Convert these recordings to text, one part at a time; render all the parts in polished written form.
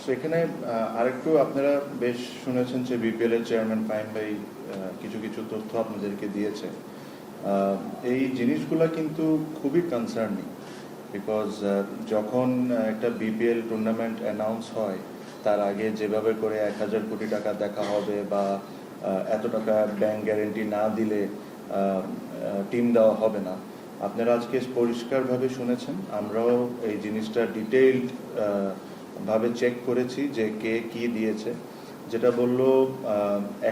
সেখানে আরেকটু আপনারা বেশ শুনেছেন যে বিপিএল এর চেয়ারম্যান ফাহিম ভাই কিছু কিছু তথ্য আপনাদেরকে দিয়েছে। এই জিনিসগুলো কিন্তু খুবই কনসার্নিং, বিকজ যখন একটা বিপিএল টুর্নামেন্ট অ্যানাউন্স হয় তার আগে যেভাবে করে 1,000 কোটি টাকা দেখা হবে বা এত টাকা ব্যাংক গ্যারেন্টি না দিলে টিম দেওয়া হবে না, আপনারা আজকে পরিষ্কারভাবে শুনেছেন। আমরাও এই জিনিসটা ডিটেইলড ভাবে চেক করেছি যে কে কি দিয়েছে। যেটা বললো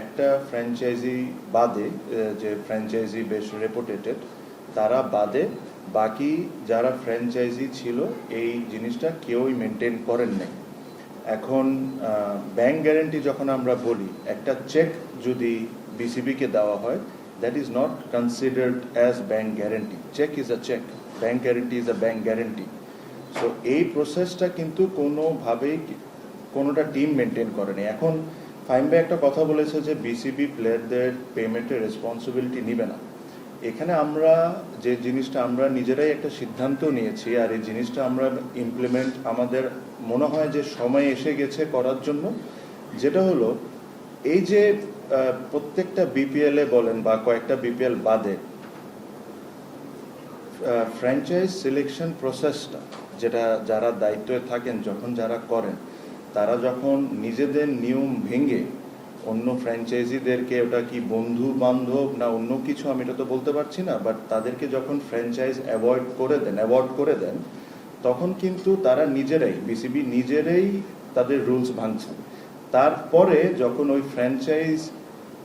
একটা ফ্র্যাঞ্চাইজি বাদে, যে ফ্র্যাঞ্চাইজি বেশ রেপুটেটেড তারা বাদে বাকি যারা ফ্র্যাঞ্চাইজি ছিল এই জিনিসটা কেউই মেনটেন করেন নাই। এখন ব্যাংক গ্যারেন্টি যখন আমরা বলি, একটা চেক যদি বিসিবিকে দেওয়া হয়, that is not considered as bank guarantee. Cheque is a cheque, bank guarantee is a bank guarantee. So এই প্রসেসটা কিন্তু কোনোভাবেই কোনোটা টিম মেনটেন করেনি। এখন ফাহিম ভাই একটা কথা বলেছে যে বিসিবি প্লেয়ারদের পেমেন্টের রেসপন্সিবিলিটি নিবে না। এখানে আমরা যে জিনিসটা আমরা নিজেরাই একটা সিদ্ধান্ত নিয়েছি, আর এই জিনিসটা আমরা ইমপ্লিমেন্ট আমাদের মনে হয় যে সময় এসে গেছে করার জন্য, যেটা হলো এই যে প্রত্যেকটা বিপিএলে বলেন বা কয়েকটা বিপিএল বাদে ফ্র্যাঞ্চাইজ সিলেকশন প্রসেসটা, যেটা যারা দায়িত্বে থাকেন যখন যারা করেন, তারা যখন নিজেদের নিয়ম ভেঙে অন্য ফ্র্যাঞ্চাইজিদেরকে, ওটা কি বন্ধু বান্ধব না অন্য কিছু আমি এটা তো বলতে পারছি না, বাট তাদেরকে যখন ফ্র্যাঞ্চাইজ অ্যাভয়েড করে দেন তখন কিন্তু তারা নিজেরাই, বিসিবি নিজেরাই তাদের রুলস ভাঙছেন। তারপরে যখন ওই ফ্র্যাঞ্চাইজ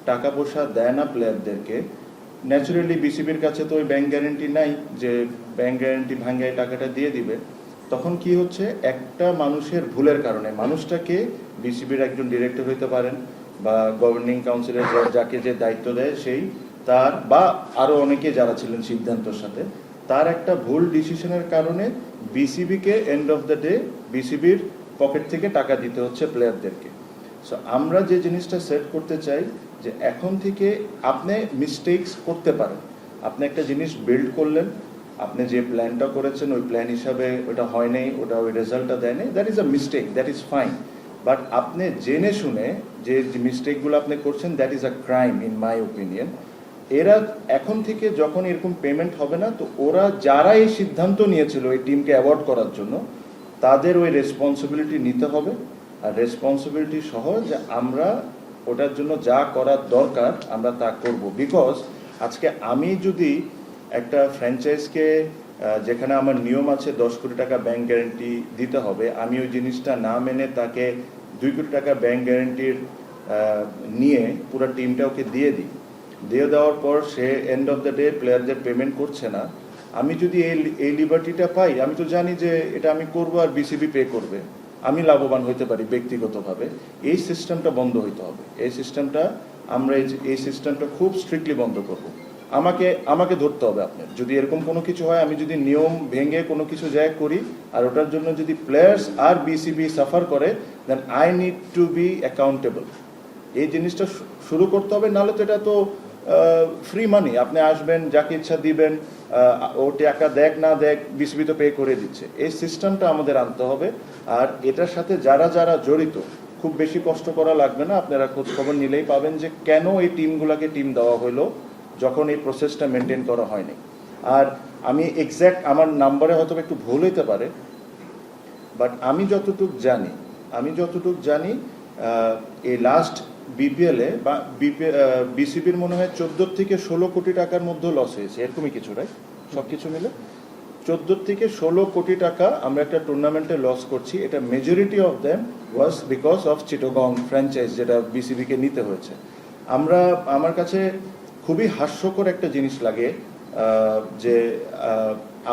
টাকা পয়সা দেয় না প্লেয়ারদেরকে, ন্যাচুরালি বিসিবির কাছে তো ওই ব্যাংক গ্যারেন্টি নাই যে ব্যাংক গ্যারেন্টি ভাঙায় টাকাটা দিয়ে দিবে। তখন কি হচ্ছে, একটা মানুষের ভুলের কারণে, মানুষটাকে বিসিবির একজন ডিরেক্টর হইতে পারেন বা গভর্নিং কাউন্সিলের যাকে যে দায়িত্ব দেয় সেই, তার বা আরও অনেকে যারা ছিলেন সিদ্ধান্তর সাথে, তার একটা ভুল ডিসিশনের কারণে বিসিবিকে এন্ড অফ দ্য ডে বিসিবির পকেট থেকে টাকা দিতে হচ্ছে প্লেয়ারদেরকে। সো আমরা যে জিনিসটা সেট করতে চাই যে এখন থেকে আপনি মিস্টেকস করতে পারেন। আপনি একটা জিনিস বিল্ড করলেন, আপনি যে প্ল্যানটা করেছেন ওই প্ল্যান হিসাবে ওটা হয় নাই, ওটা ওই রেজাল্টটা দেয় নাই, that is a mistake, that is fine. But আপনি জেনে শুনে যে মিস্টেকগুলো আপনি করছেন, that is a crime in my opinion. এরা এখন থেকে যখন এরকম পেমেন্ট হবে না, তো ওরা যারা এই সিদ্ধান্ত নিয়েছিল এই টিমকে অ্যাওয়ার্ড করার জন্য, তাদের ওই রেসপন্সিবিলিটি নিতে হবে। আর রেসপন্সিবিলিটি সহ যে আমরা ওটার জন্য যা করার দরকার আমরা তা করব। বিকজ আজকে আমি যদি একটা ফ্র্যাঞ্চাইজকে, যেখানে আমার নিয়ম আছে 10 কোটি টাকা ব্যাংক গ্যারেন্টি দিতে হবে, আমি ওই জিনিসটা না মেনে তাকে 2 কোটি টাকা ব্যাংক গ্যারেন্টির নিয়ে পুরো টিমটা ওকে দিয়ে দেওয়ার পর সে এন্ড অফ দ্য ডে প্লেয়ারদের পেমেন্ট করছে না, আমি যদি এই লিবার্টিটা পাই, আমি তো জানি যে এটা আমি করবো আর বিসিবি পে করবে, আমি লাভবান হইতে পারি ব্যক্তিগতভাবে। এই সিস্টেমটা বন্ধ হইতে হবে। এই সিস্টেমটা আমরা এই সিস্টেমটা খুব স্ট্রিক্টলি বন্ধ করব। আমাকে ধরতে হবে। আপনার যদি এরকম কোনো কিছু হয়, আমি যদি নিয়ম ভেঙে কোনো কিছু জায়গা করি আর ওটার জন্য যদি প্লেয়ার্স আর বিসিবি সাফার করে, then I need to be accountable. এই জিনিসটা শুরু করতে হবে, নাহলে তো এটা তো ফ্রি মানি, আপনি আসবেন যাকে ইচ্ছা দিবেন, ও টাকা দেখ না দেখ বিসিবি তো পে করে দিচ্ছে। এই সিস্টেমটা আমাদের আনতে হবে। আর এটার সাথে যারা যারা জড়িত, খুব বেশি কষ্ট করা লাগবে না, আপনারা খোঁজ খবর নিলেই পাবেন যে কেন এই টিমগুলোকে টিম দেওয়া হলো যখন এই প্রসেসটা মেনটেন করা হয়নি। আর আমি এক্স্যাক্ট আমার নাম্বারে হয়তো একটু ভুল হইতে পারে, বাট আমি যতটুক জানি এই লাস্ট বিপিএলে বা বিসিবির মনে হয় 14 থেকে 16 কোটি টাকার মধ্যে লস হয়েছে, এরকমই কিছু, রাইট? সব কিছু মিলে 14 থেকে 16 কোটি টাকা আমরা একটা টুর্নামেন্টে লস করছি। এটা majority of them was because of Chittagong franchise, যেটা বিসিবিকে নিতে হয়েছে। আমার কাছে খুবই হাস্যকর একটা জিনিস লাগে যে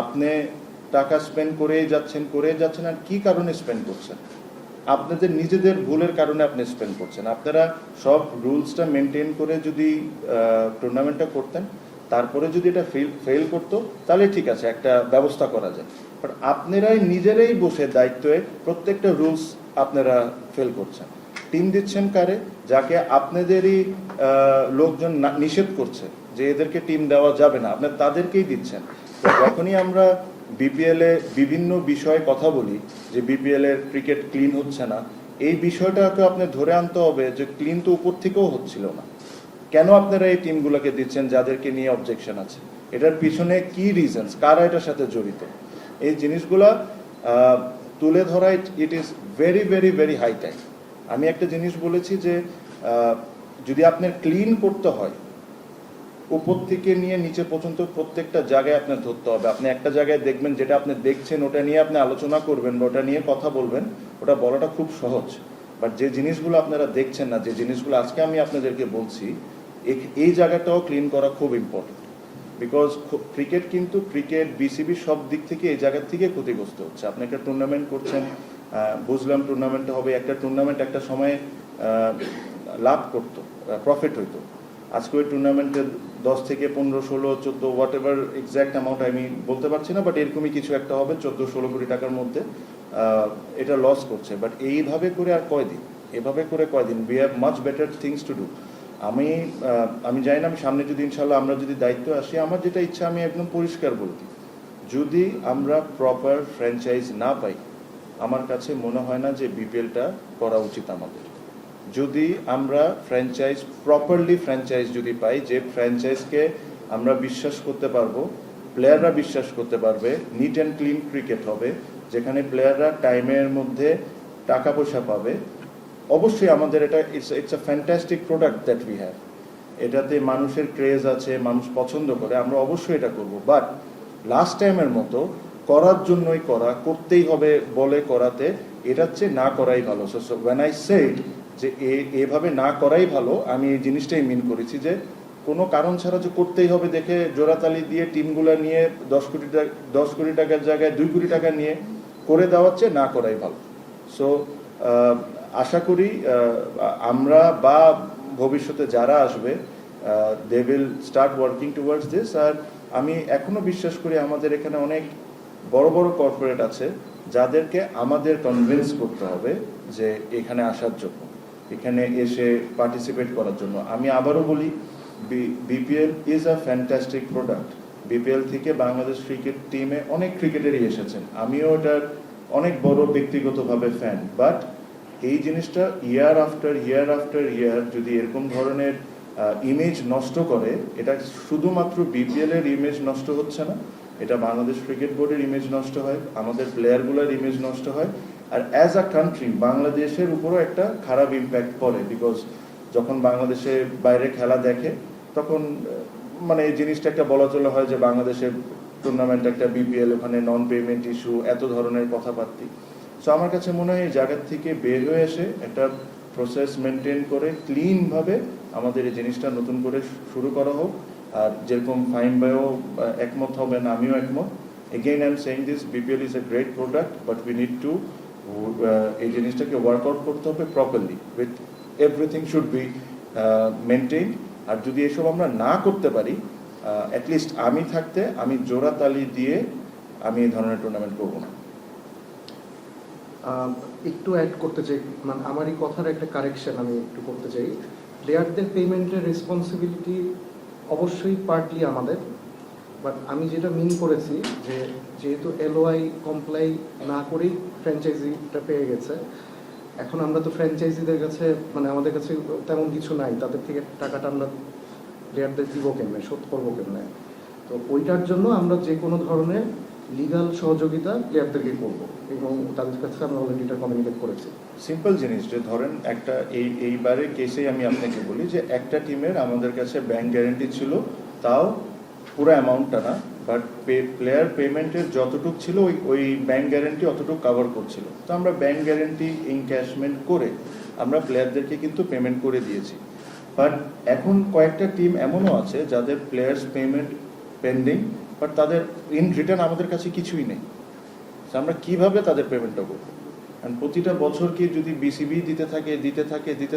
আপনি টাকা স্পেন্ড করেই যাচ্ছেন আর কি কারণে স্পেন্ড করছেন? আপনাদের নিজেদের ভুলের কারণে আপনি স্পেন্ড করছেন। আপনারা সব রুলসটা মেনটেন করে যদি টুর্নামেন্টটা করতেন, তারপরে যদি এটা ফেল করতো, তাহলে ঠিক আছে, একটা ব্যবস্থা করা যায়। বাট আপনারাই নিজেরাই বসে দায়িত্বে প্রত্যেকটা রুলস আপনারা ফেল করছেন। টিম দিচ্ছেন কারে? যাকে আপনাদেরই লোকজন নিষেধ করছে যে এদেরকে টিম দেওয়া যাবে না, আপনার তাদেরকেই দিচ্ছেন। তো যখনই আমরা বিপিএলে বিভিন্ন বিষয়ে কথা বলি যে বিপিএল এর ক্রিকেট ক্লিন হচ্ছে না, এই বিষয়টাকে আপনি ধরে আনতে হবে যে ক্লিন তো উপর থেকেও হচ্ছিল না, কেন আপনারা এই টিমগুলোকে দিচ্ছেন যাদেরকে নিয়ে অবজেকশন আছে, এটার পিছনে কি রিজনস, কারা এটার সাথে জড়িত, এই জিনিসগুলা তুলে ধরা it is very very very high time. আমি একটা জিনিস বলেছি যে যদি আপনার ক্লিন করতে হয় উপর থেকে নিয়ে নিচে পর্যন্ত প্রত্যেকটা জায়গায় আপনার ধরতে হবে। আপনি একটা জায়গায় দেখবেন যেটা আপনি দেখছেন ওটা নিয়ে আপনি আলোচনা করবেন বা ওটা নিয়ে কথা বলবেন, ওটা বলাটা খুব সহজ। বাট যে জিনিসগুলো আপনারা দেখছেন না, যে জিনিসগুলো আজকে আমি আপনাদেরকে বলছি, এই জায়গাটাও ক্লিন করা খুব ইম্পর্টেন্ট। বিকজ ক্রিকেট বিসিবি সব দিক থেকে এই জায়গার থেকে ক্ষতিগ্রস্ত হচ্ছে। আপনি একটা টুর্নামেন্ট করছেন, বুঝলাম টুর্নামেন্টটা হবে, একটা টুর্নামেন্ট একটা সময় লাভ করতো, প্রফিট হইতো। আজকে ওই টুর্নামেন্টে 10 থেকে 15, 16, 14 হোয়াট এভার এক্স্যাক্ট অ্যামাউন্ট আমি বলতে পারছি না, বাট এরকমই কিছু একটা হবে 14-16 কোটি টাকার মধ্যে এটা লস করছে। বাট এইভাবে করে আর কয়দিন, এভাবে করে কয়দিন? We have much better things to do. আমি জানি না, আমি সামনে যদি ইনশাল্লাহ আমরা যদি দায়িত্ব আসি, আমার যেটা ইচ্ছা আমি একদম পরিষ্কার বলতে, যদি আমরা প্রপার ফ্র্যাঞ্চাইজ না পাই, আমার কাছে মনে হয় না যে বিপিএলটা করা উচিত আমাদের। যদি আমরা প্রপারলি ফ্র্যাঞ্চাইজ যদি পাই, যে ফ্র্যাঞ্চাইজকে আমরা বিশ্বাস করতে পারবো, প্লেয়াররা বিশ্বাস করতে পারবে, নিট অ্যান্ড ক্লিন ক্রিকেট হবে, যেখানে প্লেয়াররা টাইমের মধ্যে টাকা পয়সা পাবে, অবশ্যই আমাদের এটা it's a fantastic product that we have. এটাতে মানুষের ক্রেজ আছে, মানুষ পছন্দ করে, আমরা অবশ্যই এটা করব। বাট লাস্ট টাইমের মতো করার জন্যই করতেই হবে বলে করাতে, এটার চেয়ে না করাই ভালো। সো ওয়েন আই সেড যে এভাবে না করাই ভালো, আমি এই জিনিসটাই মিন করেছি যে কোনো কারণ ছাড়া যে করতেই হবে দেখে জোড়াতালি দিয়ে টিমগুলো নিয়ে 10 কোটি টাকার জায়গায় 2 কোটি টাকা নিয়ে করে দেওয়ার চেয়ে না করাই ভালো। সো আশা করি আমরা বা ভবিষ্যতে যারা আসবে they will start working towards this. আর আমি এখনো বিশ্বাস করি আমাদের এখানে অনেক বড় বড় কর্পোরেট আছে যাদেরকে আমাদের কনভিন্স করতে হবে যে এখানে আসার জন্য, এখানে এসে পার্টিসিপেট করার জন্য। আমি আবারও বলি, BPL is a fantastic product. BPL থেকে বাংলাদেশ ক্রিকেট টিমে অনেক ক্রিকেটারই এসেছেন, আমিও এটার অনেক বড় ব্যক্তিগতভাবে ফ্যান। বাট এই জিনিসটা ইয়ার আফটার ইয়ার যদি এরকম ধরনের ইমেজ নষ্ট করে, এটা শুধুমাত্র বিপিএল এর ইমেজ নষ্ট হচ্ছে না, এটা বাংলাদেশ ক্রিকেট বোর্ডের ইমেজ নষ্ট হয়, আমাদের প্লেয়ারগুলোর ইমেজ নষ্ট হয়, আর অ্যাজ আ কান্ট্রি বাংলাদেশের উপরও একটা খারাপ ইম্প্যাক্ট পড়ে। বিকজ যখন বাংলাদেশে বাইরে খেলা দেখে তখন মানে এই জিনিসটা একটা বলা চলে হয় যে বাংলাদেশের টুর্নামেন্ট একটা বিপিএল, ওখানে নন পেমেন্ট ইস্যু, এত ধরনের কথাবার্তি। সো আমার কাছে মনে হয় এই জায়গার থেকে বের হয়ে এসে একটা প্রসেস মেনটেন করে ক্লিনভাবে আমাদের এই জিনিসটা নতুন করে শুরু করা হোক। আর যেরকম ফাহিম ভাইও একমত হবেন, আমিও একমত। Again I am saying this, BPL is a great product, but we need to এই জিনিসটাকে ওয়ার্কআউট করতে হবে properly, with everything should be maintain. আর যদি এসব আমরা না করতে পারি, অ্যাটলিস্ট আমি থাকতে আমি জোড়া তালি দিয়ে আমি এই ধরনের টুর্নামেন্ট করবো না। একটু অ্যাড করতে চাই, মানে আমার এই কথার একটা কারেকশন আমি একটু করতে চাই। প্লেয়ারদের পেমেন্টের রেসপন্সিবিলিটি অবশ্যই পার্টলি আমাদের, বাট আমি যেটা মিন করেছি যে যেহেতু এলওআই কমপ্লাই না করেই ফ্র্যাঞ্চাইজিটা পেয়ে গেছে, এখন আমরা তো ফ্র্যাঞ্চাইজিদের কাছে মানে আমাদের কাছে তেমন কিছু নাই, তাদের থেকে টাকাটা আমরা প্লেয়ারদের দিব কেমনে, শোধ করবো কেমনে। তো ওইটার জন্য আমরা যে কোনো ধরনের লিগাল সহযোগিতা প্লেয়ারদেরকে করব এবং তাদের কাছে আমরা অলরেডি এটা কমিউনিকেট করেছি। সিম্পল জিনিস যে ধরেন একটা এইবারের কেসেই আমি আপনাকে বলি যে একটা টিমের আমাদের কাছে ব্যাংক গ্যারেন্টি ছিল, তাও পুরো অ্যামাউন্টটা না, বাট প্লেয়ার পেমেন্টের যতটুকু ছিল ওই ব্যাংক গ্যারেন্টি অতটুকু কভার করছিল। তো আমরা ব্যাংক গ্যারেন্টি ইনক্যাশমেন্ট করে আমরা প্লেয়ারদেরকে কিন্তু পেমেন্ট করে দিয়েছি। বাট এখন কয়েকটা টিম এমনও আছে যাদের প্লেয়ার্স পেমেন্ট পেন্ডিং, বাট তাদের ইন রিটার্ন আমাদের কাছে কিছুই নেই। আমরা কিভাবে তাদের পেমেন্টটা করবো? কারণ প্রতিটা বছর কি যদি বিসিবি দিতে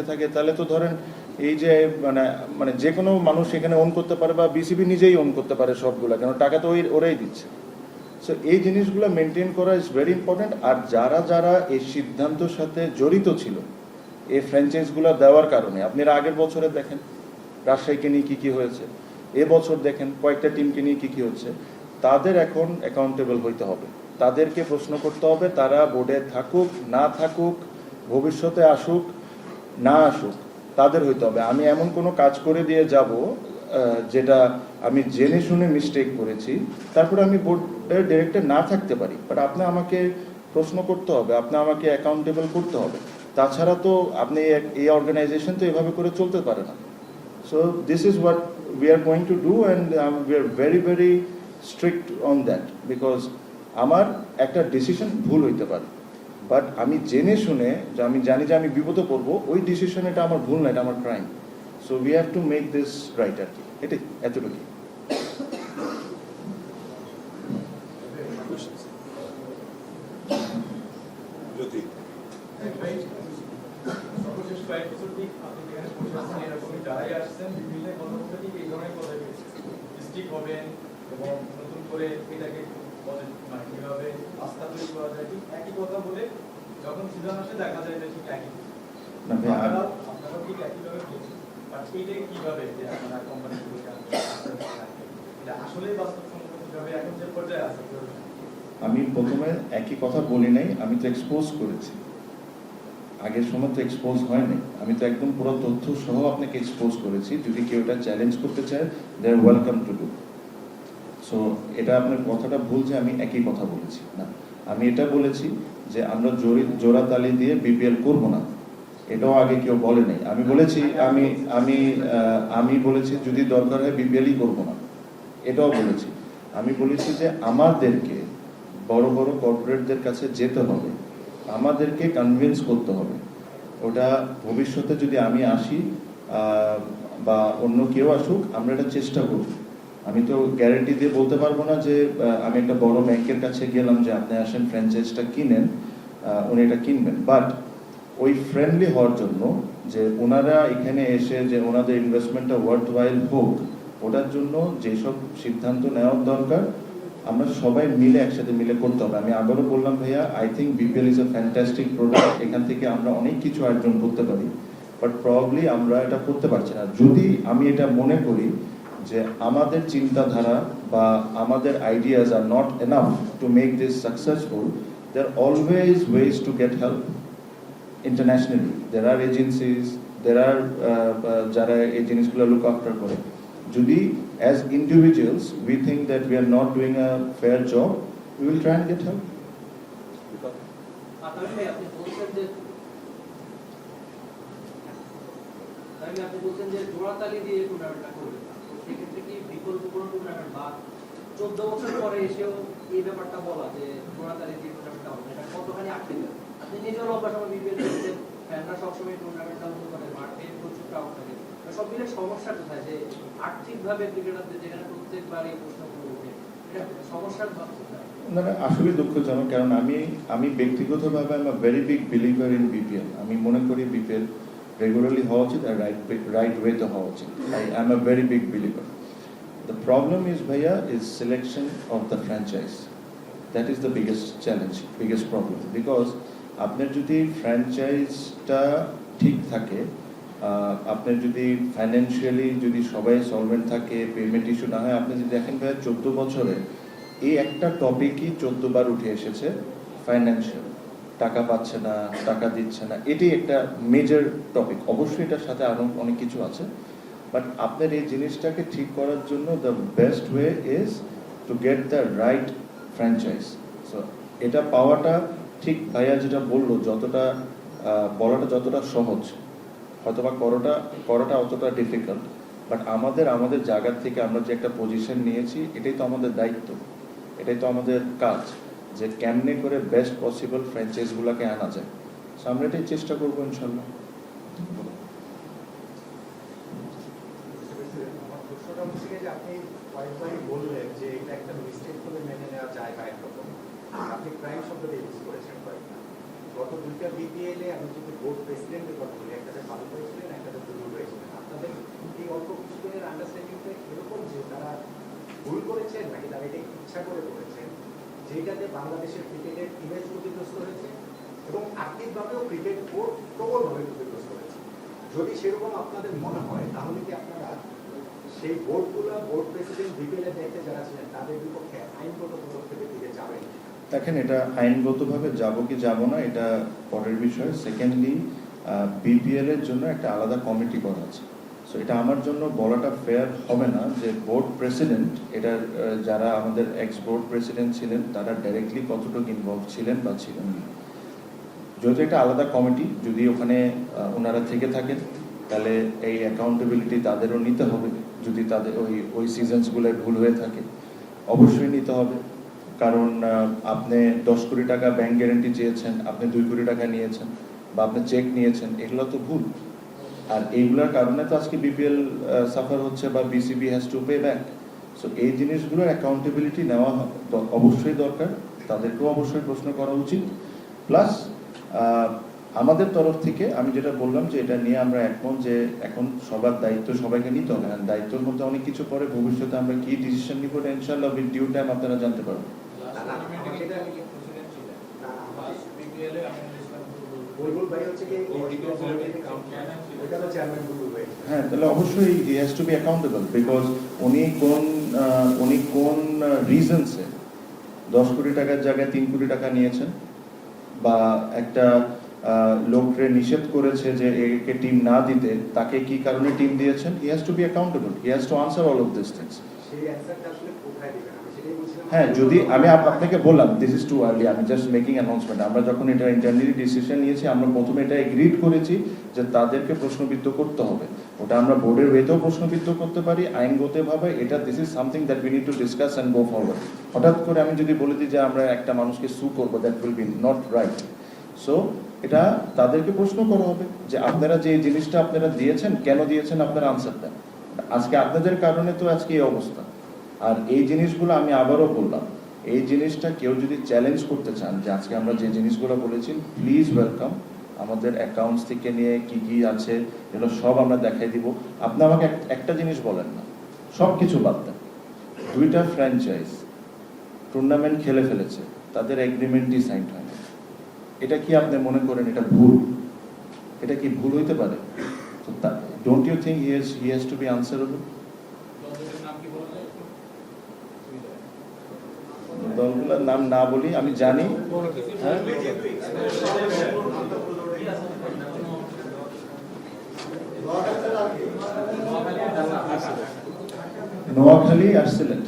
থাকে তাহলে তো ধরেন এই যে মানে যে কোনো মানুষ এখানে ওন করতে পারে বা বিসিবি নিজেই ওন করতে পারে সবগুলা, কেন টাকা তো ওরাই দিচ্ছে। সো এই জিনিসগুলো মেনটেন করা ইজ ভেরি ইম্পর্টেন্ট। আর যারা এই সিদ্ধান্তের সাথে জড়িত ছিল এই ফ্র্যাঞ্চাইজগুলো দেওয়ার কারণে, আপনারা আগের বছরে দেখেন রাজশাহীকে নিয়ে কী হয়েছে, এবছর দেখেন কয়েকটা টিমকে নিয়ে কী হচ্ছে, তাদের এখন অ্যাকাউন্টেবল হইতে হবে, তাদেরকে প্রশ্ন করতে হবে। তারা বোর্ডে থাকুক না থাকুক, ভবিষ্যতে আসুক না আসুক তাদের হইতে হবে। আমি এমন কোনো কাজ করে দিয়ে যাব যেটা আমি জেনে শুনে মিস্টেক করেছি, তারপরে আমি বোর্ডের ডিরেক্টর না থাকতে পারি, বাট আপনি আমাকে প্রশ্ন করতে হবে, আপনি আমাকে অ্যাকাউন্টেবল করতে হবে। তাছাড়া তো আপনি এই অর্গানাইজেশন তো এভাবে করে চলতে পারে না। So this is what we are going to do and we are very very strict on that, because আমার একটা ডিসিশন ভুল হইতে পারে, বাট আমি জেনে শুনে যে আমি জানি যে আমি বিপদে পড়বো, ওই ডিসিশন এটা আমার ভুল না, এটা আমার crime. So we have to make this right আর কি, এটাই এতটুকুই। জ্যোতি, সর্বশেষ কয়েক বছর ঠিক আপনি যেখানে বসে আছেন এরকমই যারাই আসছেন বিভিন্ন কথা ঠিক এই ধরনের কথা স্ট্রিক্ট হবেন এবং নতুন করে এটাকে মানে কিভাবে আস্থা তৈরি করা যায় ঠিক একই কথা বলে যখন সিজন আসে দেখা যায় যে ঠিক একই না ভাই, আপনারাও ঠিক একইভাবে বলছেন, বাট এইটাকে কিভাবে যে আপনারা কোম্পানিগুলোকে এটা আসলেই বাস্তবসম্মত কিভাবে এখন যে পর্যায়ে আছে আমি প্রথমে একই কথা বলি নাই, আমি তো এক্সপোজ করেছি। আগের সময় তো এক্সপোজ হয় নাই, আমি তো একদম পুরো তথ্য সহ আপনাকে এক্সপোজ করেছি। যদি কেউ এটা চ্যালেঞ্জ করতে চায়, দে আর ওয়েলকাম টু ডু। সো এটা আপনার কথাটা ভুল যে আমি একই কথা বলেছি না। আমি এটা বলেছি যে আমরা জোড়া তালি দিয়ে বিপিএল করব না, এটাও আগে কেউ বলে নাই। আমি বলেছি আমি আমি আমি বলেছি যদি দরকার হয় বিপিএলই করব না, এটাও বলেছি। আমি বলেছি যে আমাদেরকে বড় বড় কর্পোরেটদের কাছে যেতে হবে, আমাদেরকে কনভিন্স করতে হবে। ওটা ভবিষ্যতে যদি আমি আসি বা অন্য কেউ আসুক, আমরা এটা চেষ্টা করব। আমি তো গ্যারান্টি দিয়ে বলতে পারবো না যে আমি একটা বড় ব্যাংকের কাছে গেলাম যে আপনি আসেন ফ্র্যাঞ্চাইজটা কিনেন, উনি এটা কিনবেন। বাট ওই ফ্রেন্ডলি হওয়ার জন্য যে ওনারা এখানে এসে যে ওনাদের ইনভেস্টমেন্টটা ওয়ার্থ ওয়াইল হোক, ওটার জন্য যেসব সিদ্ধান্ত নেওয়ার দরকার আমরা সবাই মিলে একসাথে মিলে করতে হবে। আমি আবারও বললাম ভাইয়া, I think BPL is a fantastic product. এখান থেকে আমরা অনেক কিছু অর্জন করতে পারি, বাট প্রবাবলি আমরা এটা করতে পারছি না। যদি আমি এটা মনে করি যে আমাদের চিন্তাধারা বা আমাদের ideas are not enough to make this successful, there are always ways to get help internationally. There are agencies, there are যারা এই জিনিসগুলো look after করে। যদি as individuals we think that we are not doing a fair job, we will try and get help. আপনি বলছেন যে জোড়াতালি দিয়ে টুর্নামেন্টটা করবেন, সেক্ষেত্রে কি বিকল্প কোনো টুর্নামেন্ট বা 14 বছর পরে এসেও এই ব্যাপারটা বলা যে জোড়াতালি দিয়ে টুর্নামেন্টটা হবে, এটা কতখানি আটকে দেবে? আপনি নিজেও লম্বা সময় বিপিএল দেখছেন, ফ্যানরা সবসময় টুর্নামেন্টটা হতে পারে, মাঠে প্রচুর ক্রাউড থাকে, সব মিলে সমস্যা কোথায়? যে আর্থিকভাবে ক্রিকেটারদের যেখানে প্রত্যেকবার এই প্রশ্নগুলো ওঠে, এটা সমস্যার ভাব কোথায়? না আসলে দুঃখজনক, কারণ আমি ব্যক্তিগতভাবে I am a very big believer in BPL. আমি মনে করি বিপিএল রেগুলারলি হওয়া উচিত আর রাইট ওয়েতে হওয়া উচিত। I am a very big believer. The problem is, Bhaiya, is selection of the franchise. That is the biggest challenge, biggest problem. Because আপনার যদি ফ্র্যাঞ্চাইজটা ঠিক থাকে, আপনার যদি ফাইন্যান্সিয়ালি যদি সবাই সলভেন্ট থাকে, পেমেন্ট ইস্যু না হয়, আপনি যদি দেখেন ভাইয়া 14 বছরে এই একটা টপিকই 14 বার উঠে এসেছে, ফাইন্যান্সিয়াল। টাকা পাচ্ছে না, টাকা দিচ্ছে না, এটি একটা মেজর টপিক। অবশ্যই এটার সাথে আরও অনেক কিছু আছে, বাট আপনার এই জিনিসটাকে ঠিক করার জন্য the best way is two get the right franchise. So এটা পাওয়াটা ঠিক ভাইয়া যেটা বললো, যতটা বলাটা যতটা সহজ, হয়তোবা করাটা অতটা ডিফিকাল্ট, বাট আমাদের জায়গার থেকে আমরা যে একটা পজিশন নিয়েছি, এটাই তো আমাদের দায়িত্ব, এটাই তো আমাদের কাজ, যে কেমনে করে বেস্ট পসিবল ফ্র্যাঞ্চাইজগুলোকে আনা যায়। সো আমরা এটাই চেষ্টা করবো ইনশাল্লাহ। আপনি কয়েকবারই বললেন যে এটা একটা মিস্টেক বলে মেনে নেওয়া যায় বা একরকম আপনি ক্রাইম শব্দটা ইউজ করেছেন কয়েকটা। গত দুইটা বিপিএল এ আমি যদি বোর্ড প্রেসিডেন্টের কথা বলি, একটাতে ভালো হয়েছিলেন, একটাতে দুর্বল হয়েছিলেন, আপনাদের এই অল্প কিছুদিনের আন্ডারস্ট্যান্ডিংটা এরকম যে তারা ভুল করেছেন নাকি তারা এটা ইচ্ছা করে করেছেন, যেটাতে বাংলাদেশের ক্রিকেটের ইমেজ ক্ষতিগ্রস্ত হয়েছে এবং আর্থিকভাবেও ক্রিকেট বোর্ড প্রবলভাবে ক্ষতিগ্রস্ত হয়েছে? যদি সেরকম আপনাদের মনে হয়, তাহলে কি আপনারা সেই বোর্ড প্রেসিডেন্ট বিপিএল এর দায়িত্বে যারা ছিলেন তাদের বিপক্ষে আইনগত পদক্ষেপের দিকে যাবেন? দেখেন, এটা আইনগতভাবে যাব কি যাব না এটা পরের বিষয়। সেকেন্ডলি, বিপিএল এর জন্য একটা আলাদা কমিটি করা আছে। সো এটা আমার জন্য বলাটা ফেয়ার হবে না যে বোর্ড প্রেসিডেন্ট এটার যারা আমাদের এক্স বোর্ড প্রেসিডেন্ট ছিলেন তারা ডাইরেক্টলি কতটুকু ইনভলভ ছিলেন বা ছিলেন না। যেহেতু একটা আলাদা কমিটি, যদি ওখানে ওনারা থেকে থাকেন তাহলে এই অ্যাকাউন্টেবিলিটি তাদেরও নিতে হবে। যদি তাদের ওই সিজনসগুলোয় ভুল হয়ে থাকে অবশ্যই নিতে হবে। কারণ আপনি 10 কোটি টাকা ব্যাংক গ্যারান্টি চেয়েছেন, আপনি 2 কোটি টাকা নিয়েছেন বা আপনি চেক নিয়েছেন, এগুলো তো ভুল। আর এইগুলোর কারণে তো আজকে বিপিএল সাফার হচ্ছে বা BCB has to pay back. So এই জিনিসগুলোর অ্যাকাউন্টেবিলিটি নেওয়া অবশ্যই দরকার, তাদেরকেও অবশ্যই প্রশ্ন করা উচিত। প্লাস আমাদের তরফ থেকে আমি যেটা বললাম যে এটা নিয়ে আমরা একমত যে এখন সবার দায়িত্ব সবাইকে নিতে হবে। আর দায়িত্বের মধ্যে অনেক কিছু পরে ভবিষ্যতে আমরা কি ডিসিশন নিব এটা ইনশাআল্লাহ উইথ ডিউ টাইম আপনারা জানতে পারবেন। বুলবুল ভাই হচ্ছে কি ওইটা তো চেয়ারম্যান বুলবুল ভাই। হ্যাঁ, তাহলে অবশ্যই হি has to be accountable, because উনি কোন রিজনসে 10 কোটি টাকার জায়গায় 3 কোটি টাকা নিয়েছেন, বা একটা লোককে নিষেধ করেছে যে একে টিম না দিতে, তাকে কি কারণে টিম দিয়েছেন, হি has to be accountable, he has two answer all of this things. সেই অ্যানসারটা আসলে কোথায় দিবেন আমি সেটাই বলছিলাম। হ্যাঁ, যদি আমি আপনাকে বললাম দিস ইজ টু আর্লি, আমি জাস্ট মেকিং অ্যানাউন্সমেন্ট। আমরা যখন এটা ইন্টারনালি ডিসিশন নিয়েছি আমরা প্রথমে এটা এগ্রিড করেছি যে তাদেরকে প্রশ্নবিদ্ধ করতে হবে। ওটা আমরা বোর্ডের ওয়েতেও প্রশ্নবিদ্ধ করতে পারি, আইনগতভাবে এটা this is something that we need to discuss and go forward. হঠাৎ করে আমি যদি বলে দিই যে আমরা একটা মানুষকে সু করবো, that will be not right. So এটা তাদেরকে প্রশ্ন করা হবে যে আপনারা যে জিনিসটা আপনারা দিয়েছেন কেন দিয়েছেন, আপনারা আনসার দেন। আজকে আপনাদের কারণে তো আজকে এই অবস্থা। আর এই জিনিসগুলো আমি আবারও বললাম, এই জিনিসটা কেউ যদি চ্যালেঞ্জ করতে চান যে আজকে আমরা যে জিনিসগুলো বলেছি, প্লিজ ওয়েলকাম। আমাদের অ্যাকাউন্টস থেকে নিয়ে কি কি আছে এগুলো সব আমরা দেখাই দিব। আপনি আমাকে একটা জিনিস বলেন না, সব কিছু বাদ দেন। 2টা ফ্র্যাঞ্চাইজ টুর্নামেন্ট খেলে ফেলেছে, তাদের এগ্রিমেন্টই সাইন হয় না। এটা কি আপনি মনে করেন এটা ভুল? এটা কি ভুল হইতে পারে? Don't you think he has to be answerable? দলগুলোর নাম না বলি, আমি জানি। হ্যাঁ, নোয়াখালী আর সিলেট।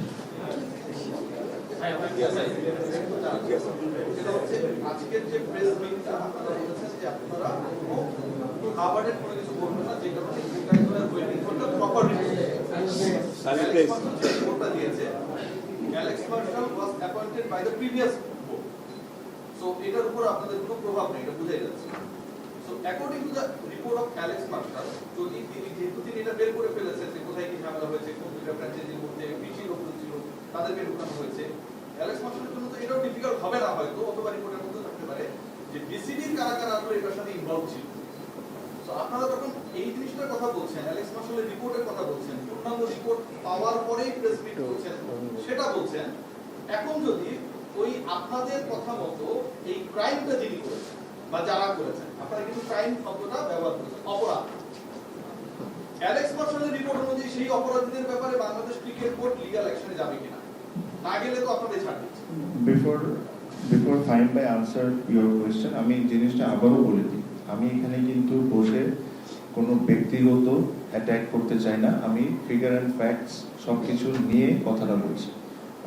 আজকের যে প্রেস মিটটা আপনারা বলেছেন যে আপনারা খাবারের কোনো কিছু বলবেন না, যে কারণে ওয়েটিং ফর দ্য প্রপার রিপোর্টটা দিয়েছে। Alex Marshal was appointed by the previous board. So এটার উপর আপনাদের কোনো প্রভাব নেই, এটা বুঝাই যাচ্ছে। So according to the report of Alex Marshal, যদি যেহেতু তিনি এটা বের করে ফেলেছেন যে কোথায় কি ঝামেলা হয়েছে, কোন দুইটা ফ্র্যাঞ্চাইজির মধ্যে বেশি লোক ছিল তাদেরকে ঢুকানো হয়েছে, অ্যালেক্স মার্শালের জন্য তো এটাও ডিফিকাল্ট হবে না হয়তো, অথবা রিপোর্টের মধ্যে থাকতে পারে যে বিসিবির কারা কারা আসলে এটার সাথে ইনভলভ ছিল। সো আপনারা যখন এই জিনিসটার কথা বলছেন, অ্যালেক্স মার্শালের রিপোর্টের কথা বলছেন, পূর্ণাঙ্গ রিপোর্ট পাওয়ার পরেই প্রেস মিট করছেন, সেটা বলছেন। এখন যদি ওই আপনাদের কথা মতো এই ক্রাইমটা যিনি করেছেন বা যারা করেছেন, আপনারা কিন্তু ক্রাইম শব্দটা ব্যবহার করেছেন, অপরাধ। অ্যালেক্স মার্শালের রিপোর্ট অনুযায়ী সেই অপরাধীদের ব্যাপারে বাংলাদেশ ক্রিকেট বোর্ড লিগ্যাল অ্যাকশনে যাবে কিনা? না গেলে তো আপনাদের ছাড় দিচ্ছে। Before fine by answer your question, আমি জিনিসটা আবারও বলে দিই, আমি এখানে কিন্তু বসে কোনো ব্যক্তিগত অ্যাটাক করতে চাই না। আমি ফিগার অ্যান্ড ফ্যাক্টস সব কিছু নিয়ে কথাটা বলছি।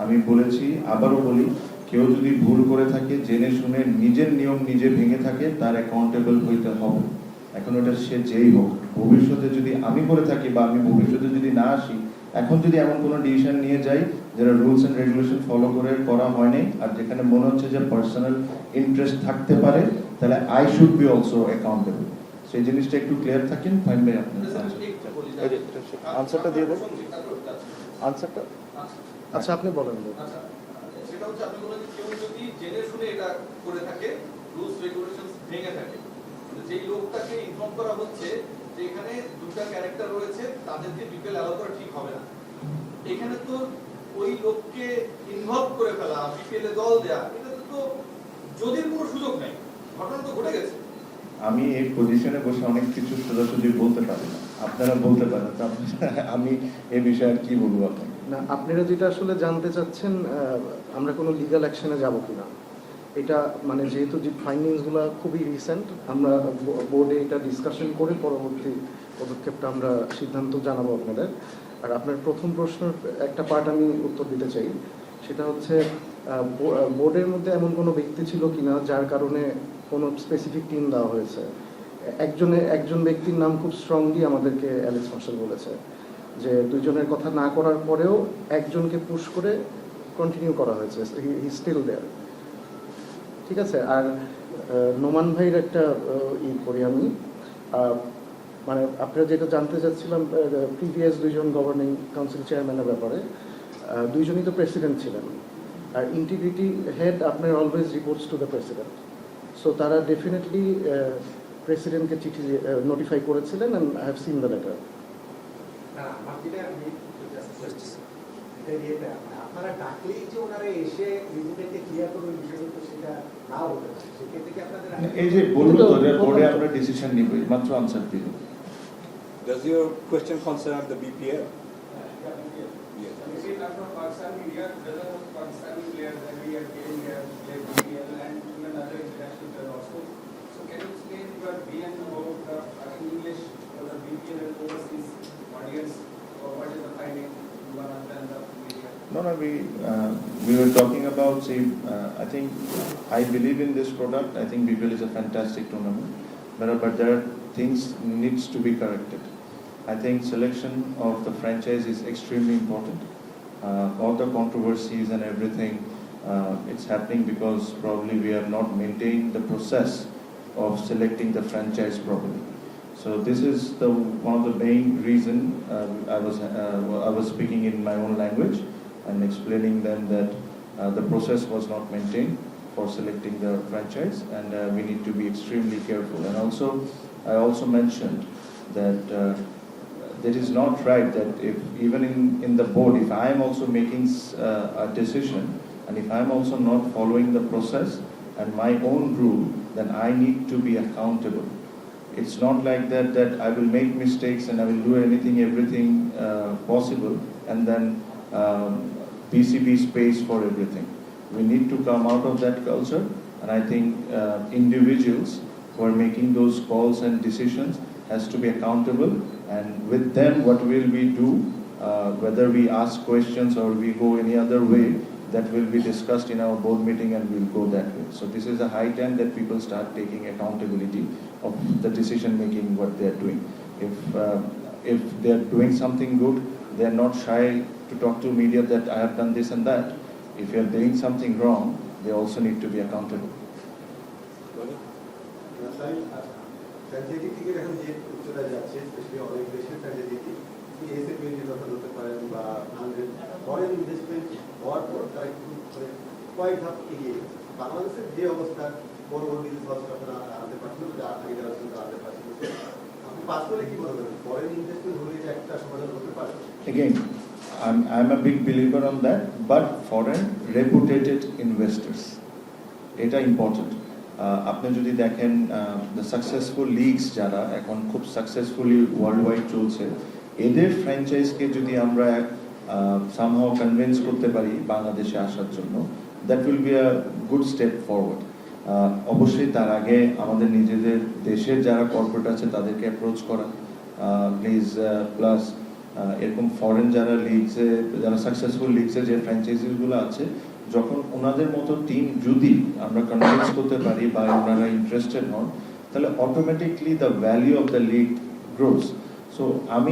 আমি বলেছি, আবারও বলি, কেউ যদি ভুল করে থাকে, জেনে শুনে নিজের নিয়ম নিজে ভেঙে থাকে, তার অ্যাকাউন্টেবল হইতে হবে। এখন ওটা সে যেই হোক, ভবিষ্যতে যদি আমি করে থাকি বা আমি ভবিষ্যতে যদি না আসি, এখন যদি এমন কোনো ডিসিশন নিয়ে যাই যেটা রুলস এন্ড রেগুলেশন ফলো করে করা হয়নি, আর যেখানে মনে হচ্ছে যে পার্সোনাল ইন্টারেস্ট থাকতে পারে, তাহলে I should be also accountable. সেই জিনিসটা একটু ক্লিয়ার থাকেন। ফাইন ভাই, আপনার আনসারটা দিয়ে দেন। আনসারটা আচ্ছা, আপনি বলেন। আচ্ছা, সেটা হচ্ছে আপনি বলেন যে কেউ যদি জেনে শুনে এটা করে থাকে, রুলস রেগুলেশনস ভেঙে থাকে, যেই লোকটাকে ইনফর্ম করা হচ্ছে যে এখানে দুটো ক্যারেক্টার রয়েছে, তাদেরকে বিপিএল অ্যালাউ করা ঠিক হবে না, এখানে তো ওই লোককে ইনভলভ করে ফেলা, বিপিএল এ দল দেয়া, এটা তো যদির কোনো সুযোগ নেই, ঘটনা তো ঘটে গেছে। আমি এই পজিশনে বসে অনেক কিছু সোজাসুজি বলতে পারি না, আপনারা বলতে পারেন। আমি এই বিষয়ে কি বলবো আপনাকে? না, আপনারা যেটা আসলে জানতে চাচ্ছেন আমরা কোনো লিগ্যাল অ্যাকশনে যাব কিনা, এটা মানে যেহেতু যে ফাইন্ডিংসগুলো খুবই রিসেন্ট, আমরা বোর্ডে এটা ডিসকাশন করে পরবর্তী পদক্ষেপটা আমরা সিদ্ধান্ত জানাবো আপনাদের। আর আপনার প্রথম প্রশ্নের একটা পার্ট আমি উত্তর দিতে চাই, সেটা হচ্ছে বোর্ডের মধ্যে এমন কোনো ব্যক্তি ছিল কিনা যার কারণে কোনো স্পেসিফিক টিম দেওয়া হয়েছে। একজন ব্যক্তির নাম খুব স্ট্রংলি আমাদেরকে অ্যালেক্স মার্শাল বলেছে যে দুইজনের কথা না করার পরেও একজনকে পুশ করে কন্টিনিউ করা হয়েছে, হি স্টিল দেয়ার। ঠিক আছে। আর নোমান ভাইয়ের একটা করি আমি, মানে আপনারা যেটা জানতে চাচ্ছিলাম প্রিভিয়াস দুইজন গভর্নিং কাউন্সিল চেয়ারম্যানের ব্যাপারে, দুইজনই তো প্রেসিডেন্ট ছিলেন। আর ইন্টিগ্রিটি হেড আপনার always reports to the president, so তারা ডেফিনেটলি প্রেসিডেন্টকে চিঠি নোটিফাই করেছিলেন, and I have seen the letter. আমার যেটা আমি আপনারা ডাকলেই যে ওনারা এসে নিজেদেরকে ক্লিয়ার করবে বিষয়টা সেটা নাও হতে পারে, সেক্ষেত্রে কি আপনাদের এই যে বললো তো বোর্ডে আমরা ডিসিশন নিব, মাত্র আনসার দিল। Does your question concern the BPL? Yes. Maybe not from Pakistan media, there are Pakistani players that we are getting here, play BPL and even other international players also. So can you explain your BN about the English or the BPL and overseas audience, or what is the finding you are not done the media? No, we were talking about, say, I think I believe in this product. I think BPL is a fantastic tournament, but there are things needs to be corrected. I think selection of the franchise is extremely important. All the controversies and everything, it's happening because probably we have not maintained the process of selecting the franchise properly. So this is one of the main reason I was speaking in my own language and explaining them that the process was not maintained for selecting the franchise, and we need to be extremely careful. And also, I also mentioned that that is not right that if even in the board, if I am also making a decision and if I am also not following the process and my own rule, then I need to be accountable. It's not like that I will make mistakes and I will do everything possible, and then PCB space for everything. We need to come out of that culture, and I think individuals who are making those calls and decisions has to be accountable, and with them what will we do, whether we ask questions or we go any other way, that will be discussed in our board meeting and we'll go that way. So this is a high time that people start taking accountability of the decision making what they are doing. If they are doing something good, they are not shy to talk to media that I have done this and that. If you are doing something wrong, they also need to be accountable. Franchise থেকে এখন যে উচ্চতায় যাচ্ছে, specially অনেক দেশের franchise এসএফএর কথা বলতে পারেন বা ফরেন ইনভেস্টমেন্ট হওয়ার পর তারা কিন্তু কয়েক ধাপ এগিয়ে গেছে। বাংলাদেশের যে অবস্থা পরবর্তী আপনারা আনতে পারছিল, আগে যারা আনতে পারছিল, আপনি পার্সোনালি কি মনে করেন ফরেন ইনভেস্টমেন্ট হলে যে একটা সমাধান হতে পারে? Again, I'm a big believer on that, but foreign reputed investors, এটা ইম্পর্টেন্ট। আপনি যদি দেখেন দ্য সাকসেসফুল লিগস যারা এখন খুব সাকসেসফুলি ওয়ার্ল্ড ওয়াইড চলছে, এদের ফ্র্যাঞ্চাইজকে যদি আমরা সামহাও কনভিন্স করতে পারি বাংলাদেশে আসার জন্য, that will be a good step forward. অবশ্যই তার আগে আমাদের নিজেদের দেশের যারা কর্পোরেট আছে তাদেরকে অ্যাপ্রোচ করা প্লিজ, প্লাস এরকম ফরেন যারা লিগসে, যারা সাকসেসফুল লিগসে যে ফ্র্যাঞ্চাইজিসগুলো আছে, যখন ওনাদের মতো টিম যদি আমরা কনভিন্স করতে পারি বা ওনারা ইন্টারেস্টেড হন, তাহলে automatically the value of the league grows. So I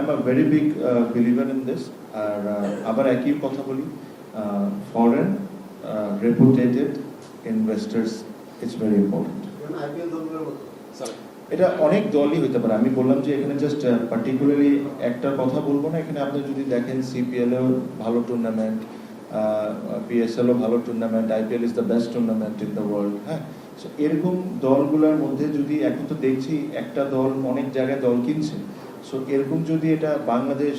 am a very big believer in this. আর আবার একই কথা বলি, foreign reputed investors it's very important. IPL দলগুলোর মতো এটা অনেক দলই হতে পারে। আমি বললাম যে এখানে জাস্ট পার্টিকুলারলি একটা কথা বলবো না, এখানে আপনি যদি দেখেন সিপিএলও ভালো টুর্নামেন্ট, পিএসএলও ভালো tournament, IPL is the best tournament in the world. হ্যাঁ, সো এরকম দলগুলোর মধ্যে যদি এখন তো দেখছি একটা দল অনেক জায়গায় দল কিনছে, সো এরকম যদি এটা Bangladesh,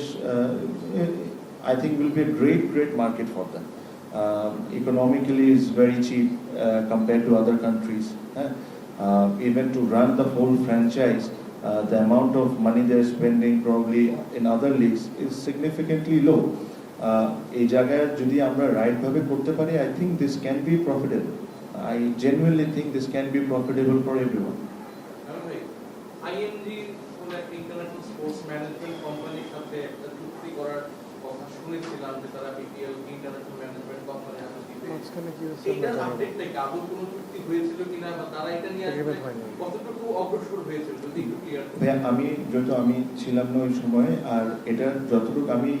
I think will B a great market for them. Economically is very cheap compared to other countries. Even to run the whole franchise, the amount of money they're spending probably in other leagues is significantly low. এই জায়গায় যদি আমরা right ভাবে করতে পারি, I think this can be profitable. I genuinely think this can be profitable for everyone. ING কোন একটা international sports management কোম্পানির সাথে একটা চুক্তি করার কথা শুনেছিলাম যে তারা বিপিএল ইন্টারন্যাশনাল ম্যানেজমেন্ট কোম্পানি হাতে দিবে। মাঝখানে কি হয়েছে এইটার আপডেটটা কি আদৌ কোনো চুক্তি হয়েছিল কিনা বা তারা এটা নিয়ে আসলে Agreement হয়নি। কতটুকু অগ্রসর হয়েছিল যদি একটু ক্লিয়ার ভাইয়া, আমি ছিলাম না ওই সময়, আর এটা যতটুকু আমি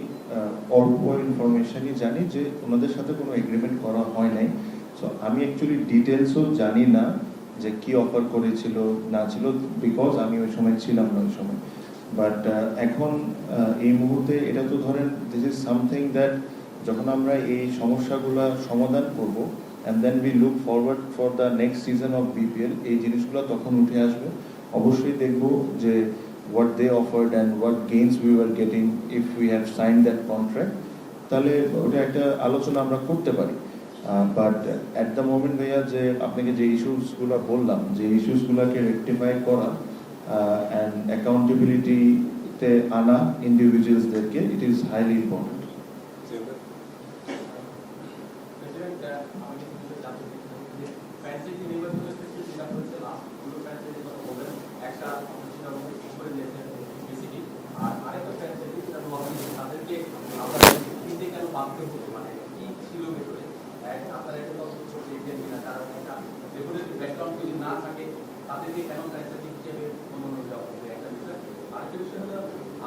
অল্প ইনফরমেশনই জানি যে ওনাদের সাথে কোনো এগ্রিমেন্ট করা হয় নাই। সো আমি অ্যাকচুয়ালি ডিটেলসও জানি না যে কি অফার করেছিল না ছিল, বিকজ আমি ওই সময় ছিলাম না ওই সময়। বাট এখন এই মুহূর্তে এটা তো ধরেন দিস ইজ সামথিং দ্যাট যখন আমরা এই সমস্যাগুলো সমাধান করব and then we look forward for the next season of BPL, এই জিনিসগুলো তখন উঠে আসবে। অবশ্যই দেখব যে what they offered and what gains we were getting if we have signed that contract, তাহলে ওটা একটা আলোচনা আমরা করতে পারি। বাট অ্যাট দ্য মোমেন্ট ভাইয়া, যে আপনাকে যে ইস্যুসগুলো বললাম, যে ইস্যুসগুলোকে রেকটিফাই করা অ্যান্ড অ্যাকাউন্টেবিলিটিতে আনা ইন্ডিভিজুয়ালসদেরকে, it is highly important. President, আমি কিন্তু জানতে চাই যে ফ্র্যাঞ্চাইজি নির্বাচনের ক্ষেত্রে যেটা হয়েছে লাস্ট দুটো ফ্র্যাঞ্চাইজি কথা বলবেন, একটা সেটা করে দিয়েছেন বিসিডি, আর আরেকটা ফ্র্যাঞ্চাইজি যেটা নর্মালি তাদেরকে আপনারা কিনতে কেন বাধ্য হতো, মানে কি ছিল ভেতরে আপনারা এটা তখন দেখবেন কিনা, কারণ একটা রেগুলেটরি ব্যাকগ্রাউন্ড যদি না থাকে তাদেরকে কেন ফ্র্যাঞ্চাইজি হিসেবে অনুমোদন দেওয়া হবে, একটা বিষয়। আরেকটা বিষয় হলো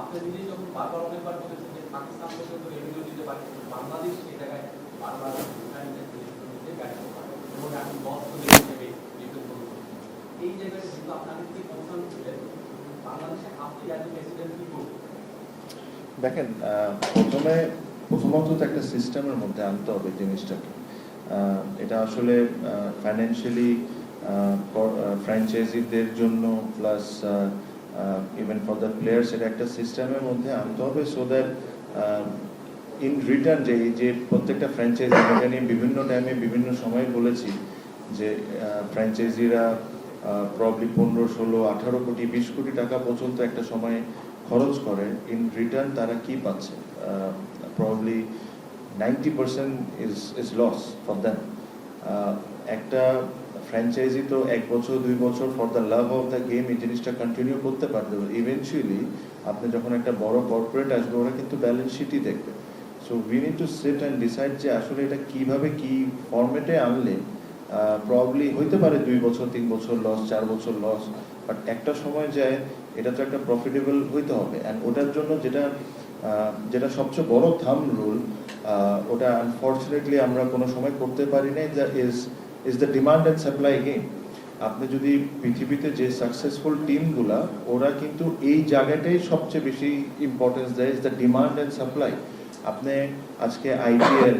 আপনি নিজেই যখন বারবার অনেকবার বলেছেন যে পাকিস্তান পর্যন্ত রেভিনিউ দিতে পারে, বাংলাদেশ সেই জায়গায় বারবার ব্যর্থ হয় এবং এখন লস হিসেবে এই জায়গায় যেহেতু আপনাদের কি কনসার্ন ছিলেন, বাংলাদেশে আপনি অ্যাজ এ প্রেসিডেন্ট কি করবেন? দেখেন, প্রথমত তো একটা সিস্টেমের মধ্যে আনতে হবে জিনিসটাকে। এটা আসলে ফাইন্যান্সিয়ালি ফ্র্যাঞ্চাইজিদের জন্য plus even for the players, এটা একটা সিস্টেমের মধ্যে আনতে হবে, সো দ্যাট ইন রিটার্ন যে প্রত্যেকটা ফ্র্যাঞ্চাইজি, এটা নিয়ে বিভিন্ন টাইমে বিভিন্ন সময় বলেছি যে ফ্র্যাঞ্চাইজিরা প্রবলি 15, 16, 18 কোটি 20 কোটি টাকা পর্যন্ত একটা সময় খরচ করে, ইন রিটার্ন তারা কি পাচ্ছে? Probably 90% is loss for them. একটা ফ্র্যাঞ্চাইজি তো 1 বছর 2 বছর for the love of the game এই জিনিসটা কন্টিনিউ করতে পারবে, ইভেনচুয়ালি আপনি যখন একটা বড় কর্পোরেট আসবে, ওরা কিন্তু ব্যালেন্স শিটই দেখবে। So we need to sit and decide যে আসলে এটা কিভাবে কি ফরম্যাটে আনলে প্রবলি হইতে পারে 2 বছর 3 বছর লস, 4 বছর লস, বাট একটা সময় যায় এটা তো একটা প্রফিটেবল হইতে হবে। অ্যান্ড ওটার জন্য যেটা সবচেয়ে বড় থাম রুল, ওটা আনফর্চুনেটলি আমরা কোনো সময় করতে পারি নাই, that is the demand and supply game. আপনি যদি পৃথিবীতে যে সাকসেসফুল টিমগুলা, ওরা কিন্তু এই জায়গাটাই সবচেয়ে বেশি ইম্পর্টেন্স দেয়, is the demand and supply. আপনি আজকে আইপিএল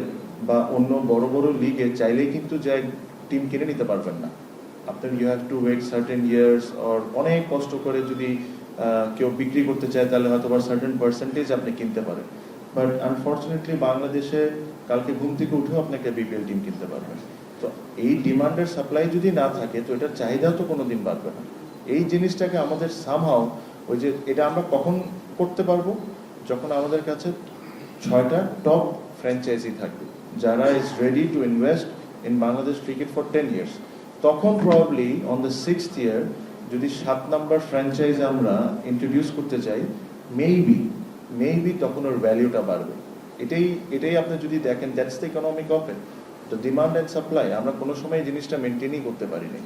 বা অন্য বড় বড় লিগে চাইলেই কিন্তু যাই টিম কিনে নিতে পারবেন না। আপনার you have to wait certain years, or অনেক কষ্ট করে যদি কেউ বিক্রি করতে চায় তাহলে হয়তো বা সার্টেন পার্সেন্টেজ আপনি কিনতে পারেন। বাট আনফর্চুনেটলি বাংলাদেশে কালকে ঘুম থেকে উঠেও আপনাকে বিপিএল টিম কিনতে পারবেন। তো এই ডিমান্ডের সাপ্লাই যদি না থাকে, তো এটার চাহিদাও তো কোনোদিন বাড়বে না। এই জিনিসটাকে আমাদের সামহাও, ওই যে এটা আমরা কখন করতে পারবো, যখন আমাদের কাছে 6টা টপ ফ্র্যাঞ্চাইজি থাকবে যারা is ready to invest in Bangladesh cricket for 10 years। তখন probably on the 6th year যদি 7 নাম্বার ফ্র্যাঞ্চাইজ আমরা ইন্ট্রোডিউস করতে চাই, মেবি তখন ওর ভ্যালিউটা বাড়বে। এটাই আপনি যদি দেখেন, that's the economic of it, the demand and supply. আমরা কোনো সময় এই জিনিসটা মেনটেনই করতে পারিনি।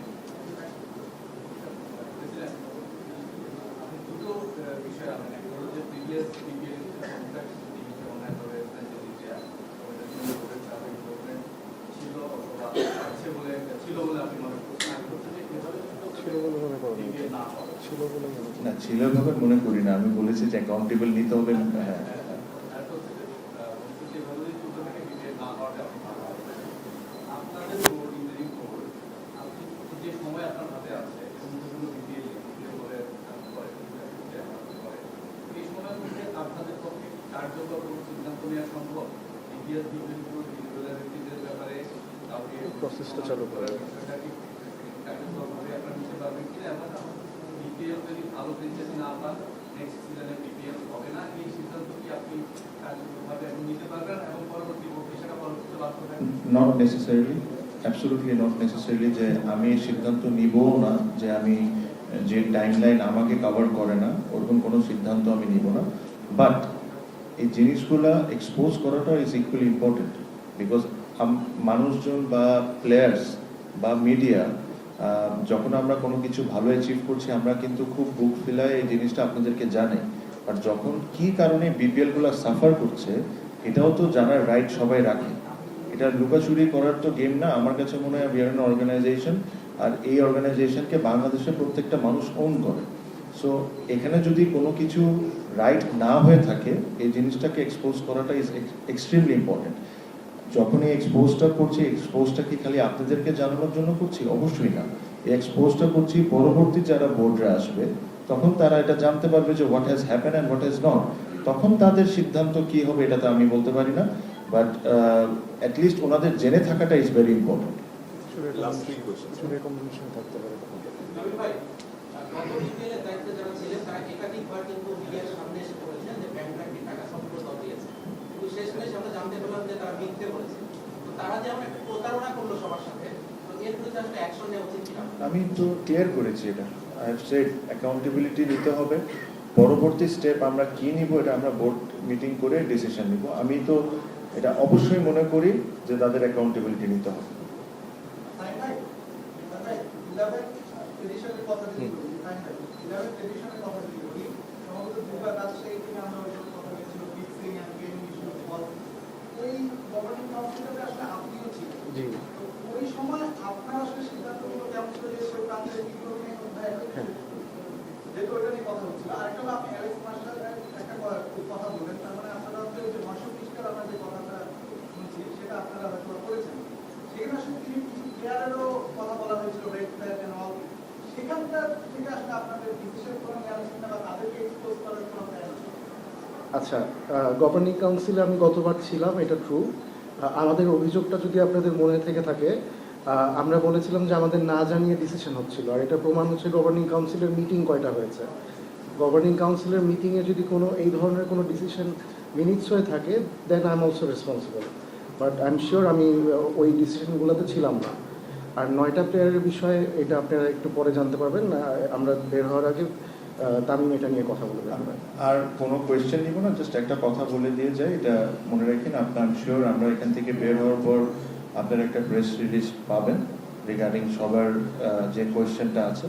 আপনি দুটো বিষয় আনেন, একটা হলো যে প্রিভিয়াস বিপিএল কন্ট্রাক্ট অন্যায়ভাবে ছিল অথবা ছিল বলে আপনি মনে করছেন, আমি হচ্ছে যে এভাবে ছিল বলে মনে করেন? বিপিএল না হবে না, ছিল ভাবে মনে করি না, আমি বলেছি যে অ্যাকাউন্টেবল নিতে হবে। হ্যাঁ, আপনাদের বোর্ড ইন্টারিম বোর্ড, আপনি যে সময় আপনার হাতে আছে বিপিএল এই সময়ের মধ্যে আপনাদের পক্ষে কার্যকর কোনো সিদ্ধান্ত নেওয়া সম্ভব? ইতিহাস রেগুলারিটিদের ব্যাপারে কাউকে প্রসেসটা চালু করে কার্যকরভাবে আপনারা নিতে পারবেন কিনা, এবং বিপিএল যদি ভালো ফ্র্যাঞ্চাইজি না পান, নেক্সট সিজনে বিপিএল হবে না, এই সিদ্ধান্ত কি আপনি কার্যকরভাবে নিতে পারবেন এবং পরবর্তী সেটা পরবর্তীতে বাস্তব not necessarily. Absolutely not necessarily যে আমি এই সিদ্ধান্ত নিবও না যে আমি যে টাইমলাইন আমাকে কভার করে না ওরকম কোনো সিদ্ধান্ত আমি নিব না, বাট এই জিনিসগুলো এক্সপোজ করাটা ইজ ইকুয়ালি ইম্পর্টেন্ট বিকজ মানুষজন বা প্লেয়ার্স বা মিডিয়া যখন আমরা কোনো কিছু ভালো অ্যাচিভ করছি আমরা কিন্তু খুব বুক ফিলায় এই জিনিসটা আপনাদেরকে জানাই, আর যখন কি কারণে বিপিএলগুলো সাফার করছে এটাও তো জানার রাইট সবাই রাখে। এটা লুকাচুরি করার তো গেম না, আমার কাছে মনে হয় উই আর অ্যান অর্গানাইজেশন, আর এই অর্গানাইজেশনকে বাংলাদেশের প্রত্যেকটা মানুষ ওন করে। সো এখানে যদি কোনো কিছু রাইট না হয়ে থাকে এই জিনিসটাকে এক্সপোজ করাটা ইজ এক্সট্রিমলি ইম্পর্টেন্ট। যখন এই এক্সপোজটা করছি, এক্সপোজটা কি খালি আপনাদেরকে জানানোর জন্য করছি? অবশ্যই না। এই এক্সপোজটা করছি পরবর্তী যারা বোর্ডরা আসবে তখন তারা এটা জানতে পারবে যে what has happen and what has not. তখন তাদের সিদ্ধান্ত কি হবে এটা তো আমি বলতে পারি না, বাট অ্যাটলিস্ট ওনাদের জেনে থাকাটা is very important. Last three questions. নবীন ভাই, গত বিপিএল এর দায়িত্বে যারা ছিলেন তারা একাধিকবার কিন্তু মিডিয়ার সামনে এসে বলেছেন যে ব্যাংক ব্যাংকে টাকা সম্পূর্ণ দিয়েছে, কিন্তু শেষমেশ আমরা জানতে পারলাম যে তারা মিথ্যে বলেছে। তো তারা যে আমরা একটা প্রতারণা করলো সবার সাথে, তো এর বিরুদ্ধে আসলে অ্যাকশন নেওয়া উচিত কিনা? আমি তো ক্লিয়ার করেছি এটা, আই হ্যাভ সেড অ্যাকাউন্টেবিলিটি নিতে হবে। পরবর্তী স্টেপ আমরা কি নিব এটা আমরা বোর্ড মিটিং করে ডিসিশন নিব। আমি তো এটা অবশ্যই মনে করি যে তাদের অ্যাকাউন্টেবিলিটি নিতে হবে। এডিশনের কথা যদি বলি, 11 এডিশনের কথা যদি বলি, সম্ভবত দুবার রাজশাহী থেকে আমরা ওইসব কথা বলেছিল, ফিক্সিং এন্ড গেমিং ইস্যু বল, ওই গভর্নিং কাউন্সিলে আসলে আপনিও ছিলেন। জি। তো ওই সময় আপনার আসলে সিদ্ধান্তগুলো কেমন ছিল যে ওই প্রান্তে কি করবেন এই কথায় যেহেতু ওইটা নিয়ে কথা হচ্ছিল। আরেকটা হলো আপনি অ্যালেক্স মার্শালের একটা কথা বলেন, তার মানে আপনারা হচ্ছে ওই যে 920 টাকা আমরা যে কথাটা শুনছি সেটা আপনারা হয়তো করেছেন। সেখানে আসলে কিছু প্লেয়ারেরও কথা বলা হয়েছিল, রেড ফ্ল্যাগ এন্ড অল, সেখানকার থেকে আসলে আপনাদের ডিসিশন কোনো আলোচনা বা তাদেরকে এক্সপোজ করার কোনো প্ল্যান আছে? আচ্ছা, গভর্নিং কাউন্সিলে আমি গতবার ছিলাম, এটা ট্রু। আমাদের অভিযোগটা যদি আপনাদের মনে থেকে থাকে, আমরা বলেছিলাম যে আমাদের না জানিয়ে ডিসিশন হচ্ছিল, আর এটা প্রমাণ হচ্ছে গভর্নিং কাউন্সিলের মিটিং কয়টা হয়েছে। গভর্নিং কাউন্সিলের মিটিংয়ে যদি কোনো এই ধরনের কোনো ডিসিশন মিনিটস হয়ে থাকে then I am also responsible, but I am sure আমি ওই ডিসিশনগুলোতে ছিলাম না। আর 9টা প্লেয়ারের বিষয়ে এটা আপনারা একটু পরে জানতে পারবেন, আমরা বের হওয়ার আগে তামিম এটা নিয়ে কথা বলে দেবেন। আর কোনো কোয়েশ্চেন নিব না, জাস্ট একটা কথা বলে দিয়ে যাই, এটা মনে রাখেন আপনার, আই এম শিওর আমরা এখান থেকে বের হওয়ার পর আপনারা একটা প্রেস রিলিজ পাবেন রিগার্ডিং সবার যে কোয়েশ্চেনটা আছে।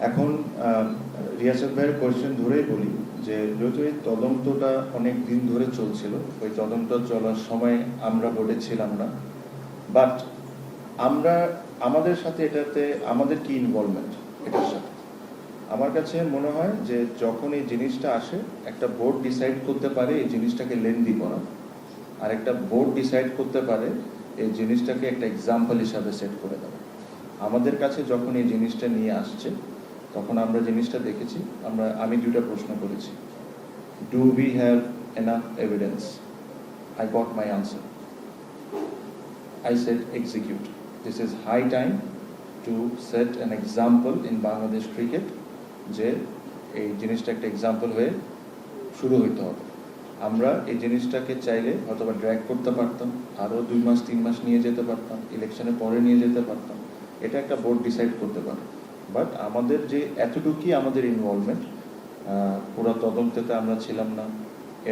এখন রিয়াসাত ভাইয়ের কোয়েশ্চেন ধরেই বলি যে যেহেতু এই তদন্তটা অনেক দিন ধরে চলছিল, ওই তদন্ত চলার সময় আমরা বোর্ডে ছিলাম না, বাট আমরা আমাদের সাথে এটাতে আমাদের কি ইনভলভমেন্ট এটার সাথে আমার কাছে মনে হয় যে যখন এই জিনিসটা আসে একটা বোর্ড ডিসাইড করতে পারে এই জিনিসটাকে লেন্দি করা, আর একটা বোর্ড ডিসাইড করতে পারে এই জিনিসটাকে একটা এক্সাম্পল হিসাবে সেট করে দেওয়া। আমাদের কাছে যখন এই জিনিসটা নিয়ে আসছে তখন আমরা জিনিসটা দেখেছি, আমি দুটা প্রশ্ন করেছি, do we have enough evidence? I got my answer, I said execute. This is high time to set an example in Bangladesh cricket যে এই জিনিসটা একটা এক্সাম্পল হয়ে শুরু হইতে হবে। আমরা এই জিনিসটাকে চাইলে হয়তোবা ড্র্যাগ করতে পারতাম, আরও 2 মাস 3 মাস নিয়ে যেতে পারতাম, ইলেকশনের পরে নিয়ে যেতে পারতাম, এটা একটা বোর্ড ডিসাইড করতে পারে। বাট আমাদের যে এতটুকুই আমাদের ইনভলভমেন্ট, পুরো তদন্তেতে আমরা ছিলাম না,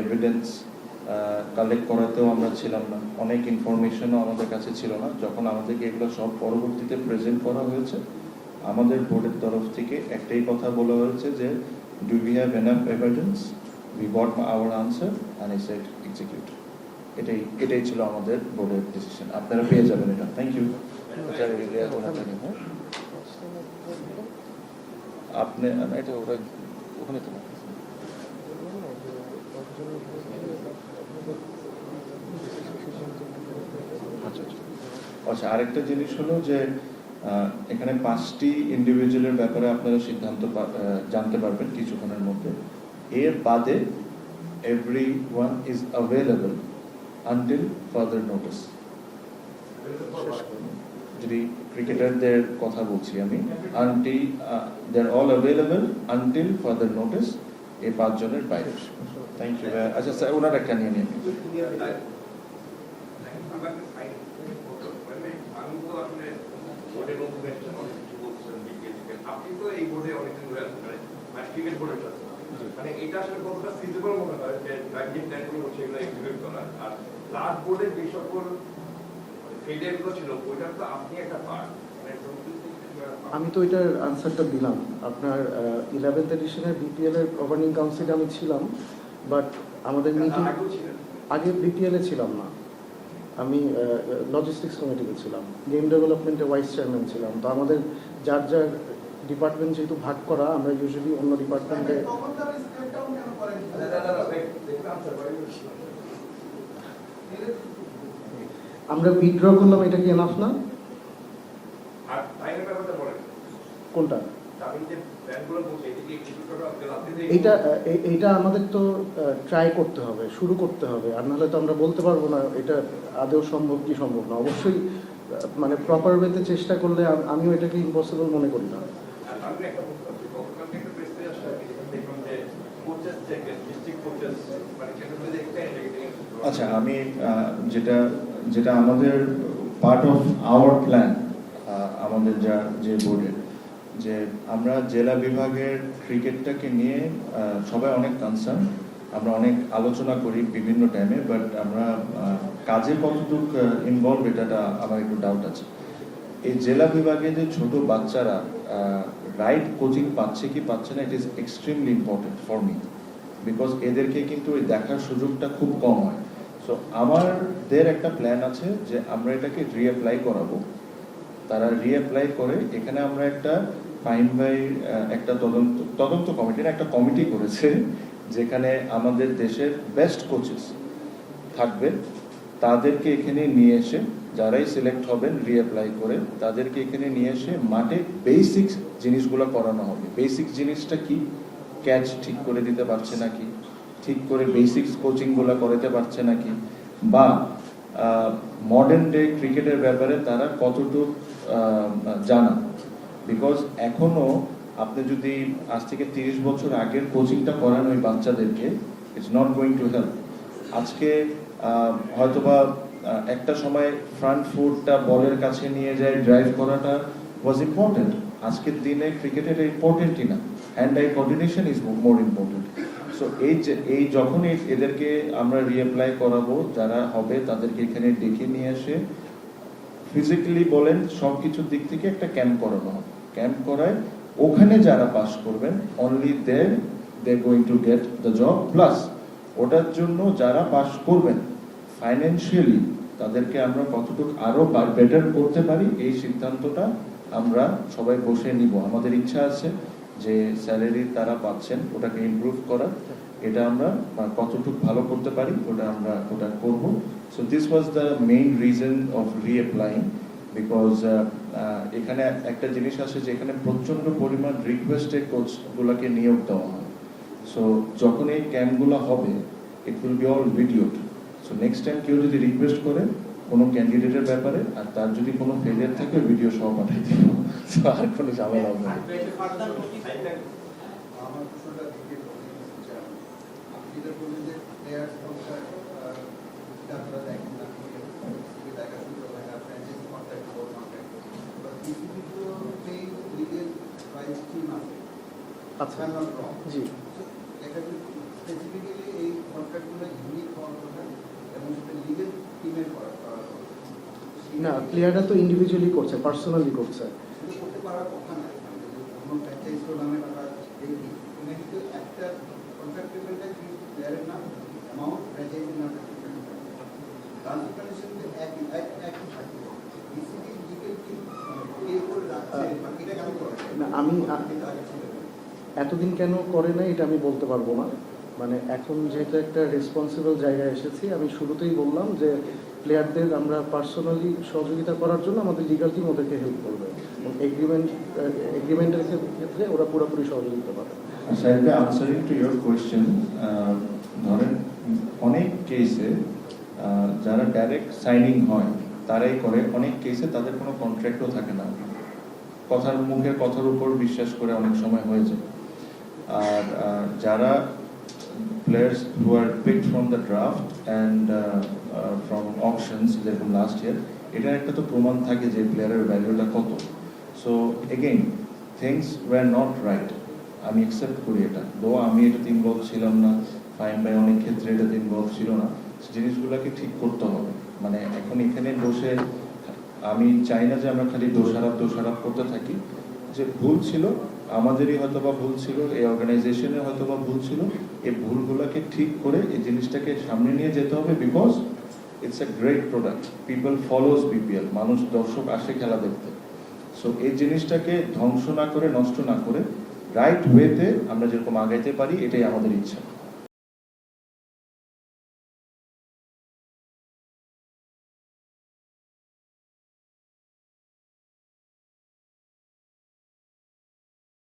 এভিডেন্স কালেক্ট করাতেও আমরা ছিলাম না, অনেক ইনফরমেশনও আমাদের কাছে ছিল না। যখন আমাদেরকে এগুলো সব পরবর্তীতে প্রেজেন্ট করা হয়েছে আমাদের বোর্ডের তরফ থেকে একটাই কথা বলা হয়েছে যে do we have enough evidence? We got our answer and I said execute. এটাই ছিল আমাদের বোর্ডের ডিসিশন। আপনারা পেয়ে যাবেন এটা। Thank you. আপনি এটা ওরা ওখানে তো আচ্ছা, আরেকটা জিনিস হলো যে এখানে 5টি ইন্ডিভিজুয়ালের ব্যাপারে আপনারা সিদ্ধান্ত জানতে পারবেন কিছুক্ষণের মধ্যে। এর বাদে everyone is available until further notice. যদি ক্রিকেটারদের কথা বলছি আমি, they are all available until further notice, এই 5 জনের বাইরে। Thank you. আচ্ছা স্যার, ওনার একটা নিয়ে নিন। I'm বোর্ডের নতুন একটা অনেক কিছু বলছেন আপনি তো এই বোর্ডে অনেকদিন ধরে আছেন মানে ক্রিকেট বোর্ডে আছেন মানে এটা আসলে কতটা ফিজিবল মনে হয় যে যে প্ল্যানগুলো হচ্ছে এগুলো এক্সিকিউট করা আর লাস্ট বোর্ডের যে সকল ফেলিয়ারগুলো ছিল ওইটার তো আপনি একটা পার্ট আমি তো এটার আনসারটা দিলাম। আপনার 11th এডিশনের বিপিএল এর গভর্নিং কাউন্সিলে আমি ছিলাম, বাট আমাদের মিটিং আগে বিপিএল এ ছিলাম না, আমি লজিস্টিক্স কমিটিতে ছিলাম, গেম ডেভেলপমেন্টের ভাইস চেয়ারম্যান ছিলাম। তো আমাদের যার যার ডিপার্টমেন্ট যেহেতু ভাগ করা, আমরা ইউজুয়ালি অন্য ডিপার্টমেন্টে আমরা উইথড্র করলাম। এটা কি এনাফ না? আর টাইমের ব্যাপারটা বলেন কোনটা? আপনি যে প্ল্যানগুলো বলছেন এটা কি এক্সিকিউট করা আপনি এইটা আমাদের তো ট্রাই করতে হবে, শুরু করতে হবে, আর নাহলে তো আমরা বলতে পারবো না এটা আদৌ সম্ভব কি সম্ভব না। অবশ্যই মানে প্রপার ওয়েতে চেষ্টা করলে আমিও এটাকে ইম্পসিবল মনে করি না। আমি একটা বলতে চাচ্ছি গতকালকে একটা প্রেস থেকে আসলে দেখলাম যে কোচেস থেকে ডিস্ট্রিক্ট কোচেস মানে কেন যে একটা আচ্ছা, আমি যেটা আমাদের পার্ট অফ আওয়ার প্ল্যান, আমাদের যে বোর্ডের, যে আমরা জেলা বিভাগের ক্রিকেটটাকে নিয়ে সবাই অনেক কনসার্ন, আমরা অনেক আলোচনা করি বিভিন্ন টাইমে, বাট আমরা কাজে কতটুকু ইনভলভ এটা আমার একটু ডাউট আছে। এই জেলা বিভাগে যে ছোট বাচ্চারা রাইট কোচিং পাচ্ছে কি পাচ্ছে না, it is extremely important for me, because এদেরকে কিন্তু ওই দেখার সুযোগটা খুব কম হয়। সো আমাদের একটা প্ল্যান আছে যে আমরা এটাকে রিঅ্যাপ্লাই করাবো। তারা রিঅ্যাপ্লাই করে এখানে আমরা একটা ফাইন বাই একটা তদন্ত কমিটির একটা কমিটি করেছে, যেখানে আমাদের দেশের বেস্ট কোচেস থাকবে, তাদেরকে এখানে নিয়ে এসে যারাই সিলেক্ট হবেন রিঅ্যাপ্লাই করে তাদেরকে এখানে নিয়ে এসে মাঠে বেসিক্স জিনিসগুলো করানো হবে। বেসিক জিনিসটা কি? ক্যাচ ঠিক করে দিতে পারছে নাকি, ঠিক করে বেসিক্স কোচিংগুলো করাতে পারছে নাকি, বা মডার্ন ডে ক্রিকেটের ব্যাপারে তারা কতটুকু জানা। বিকজ এখনো আপনি যদি আজ থেকে 30 বছর আগের কোচিংটা করান ওই বাচ্চাদেরকে, it's not going to help. আজকে হয়তোবা একটা সময় ফ্রন্ট ফুটটা বলের কাছে নিয়ে যায় ড্রাইভ করাটা ওয়াজ ইম্পর্টেন্ট, আজকের দিনে ক্রিকেটের ইম্পর্টেন্টই না, hand I coordination is more important. So এই যখন এদেরকে আমরা রিঅ্যাপ্লাই করাবো, যারা হবে তাদেরকে এখানে ডেকে নিয়ে এসে ফিজিক্যালি বলেন সব কিছুর দিক থেকে একটা ক্যাম্প করানো হবে। ক্যাম্প করায় ওখানে যারা পাস করবেন only they going to get the job, plus ওটার জন্য যারা পাস করবেন ফাইন্যান্সিয়ালি তাদেরকে আমরা কতটুকু আরো বেটার করতে পারি এই সিদ্ধান্তটা আমরা সবাই বসে নিব। আমাদের ইচ্ছা আছে যে স্যালারি তারা পাচ্ছেন ওটাকে ইমপ্রুভ করার, এটা আমরা কতটুকু ভালো করতে পারি ওটা করব। So this was the main reason of reapplying, because এখানে একটা জিনিস আছে যে এখানে প্রচন্ড পরিমাণ রিকোয়েস্টেড কোচগুলোকে নিয়োগ দেওয়া হয়। সো যখন এই ক্যাম্পগুলো হবে it will be all videoed. So next time কেউ যদি রিকোয়েস্ট করে কোনো ক্যান্ডিডেটের ব্যাপারে আর তার যদি কোনো ফেলিয়ার থাকে ভিডিও সহ পাঠিয়ে দিব, আর কোনো ঝামেলা হবে না। আমার প্রশ্নটা দিকে আপনি যেটা বললেন যে প্লেয়ার সংখ্যা আপনারা দেখেন না, দেখা শুরু করে না, ফ্র্যাঞ্চাইজি কন্ট্রাক্ট ফোর কন্ট্রাক্ট বা বিসিবি তো সেই লিগের প্রাইস টিম আছে। আচ্ছা, জি, এখানে স্পেসিফিক্যালি এই কন্ট্রাক্টগুলো ইউনিক হওয়ার কথা এবং সেটা লিগের টিমের করা না, প্লেয়াররা তো ইন্ডিভিজুয়ালি করছে, পার্সোনালি করছে, সেটা করতে পারার কথা না। কোনো ফ্র্যাঞ্চাইজ নামে টাকা দেখি ওখানে কিন্তু একটা কন্ট্রাক্ট পেমেন্টে প্লেয়ারের নাম অ্যামাউন্ট ফ্র্যাঞ্চাইজির নাম ট্রান্সফার কন্ডিশন একই থাকবে। বিসিবি লিগের টিম পে করে রাখছে, এটা কেন করে না আমি এতদিন কেন করে না এটা আমি বলতে পারবো না। মানে এখন যেহেতু একটা রেসপন্সিবল জায়গায় এসেছি, আমি শুরুতেই বললাম যে প্লেয়ারদের আমরা পার্সোনালি সহযোগিতা করার জন্য আমাদের লিগাল টিম ওদেরকে হেল্প করবে এবং এগ্রিমেন্টের ক্ষেত্রে ওরা পুরোপুরি সহযোগিতা পাবে। আচ্ছা, আনসারিং টু ইয়োর কোয়েশ্চেন, ধরেন অনেক কেসে যারা ডাইরেক্ট সাইনিং হয় তারাই করে, অনেক কেসে তাদের কোনো কন্ট্রাক্টও থাকে না, মুখের কথার উপর বিশ্বাস করে অনেক সময় হয়ে যায়। আর যারা players who are picked from the draft and from auctions যেরকম লাস্ট ইয়ার, এটার একটা তো প্রমাণ থাকে যে প্লেয়ারের ভ্যালুটা কত। So again things were not right, আমি অ্যাকসেপ্ট করি এটা, দো আমি এটাতে ইনভলভ ছিলাম না, ফাইম ভাই অনেক ক্ষেত্রে এটাতে ইনভলভ ছিল না, জিনিসগুলোকে ঠিক করতে হবে। মানে এখন এখানে বসে আমি চাই না যে আমরা খালি দোষারোপ করতে থাকি, যে ভুল ছিল আমাদেরই হয়তো বা ভুল ছিল, এই অর্গানাইজেশনের হয়তো বা ভুল ছিল, এই ভুলগুলোকে ঠিক করে এই জিনিসটাকে সামনে নিয়ে যেতে হবে। Because it's a great product, people follows BPL, মানুষ দর্শক আসে খেলা দেখতে। সো এই জিনিসটাকে ধ্বংস না করে, নষ্ট না করে রাইট ওয়েতে আমরা যেরকম আগাইতে পারি, এটাই আমাদের ইচ্ছা।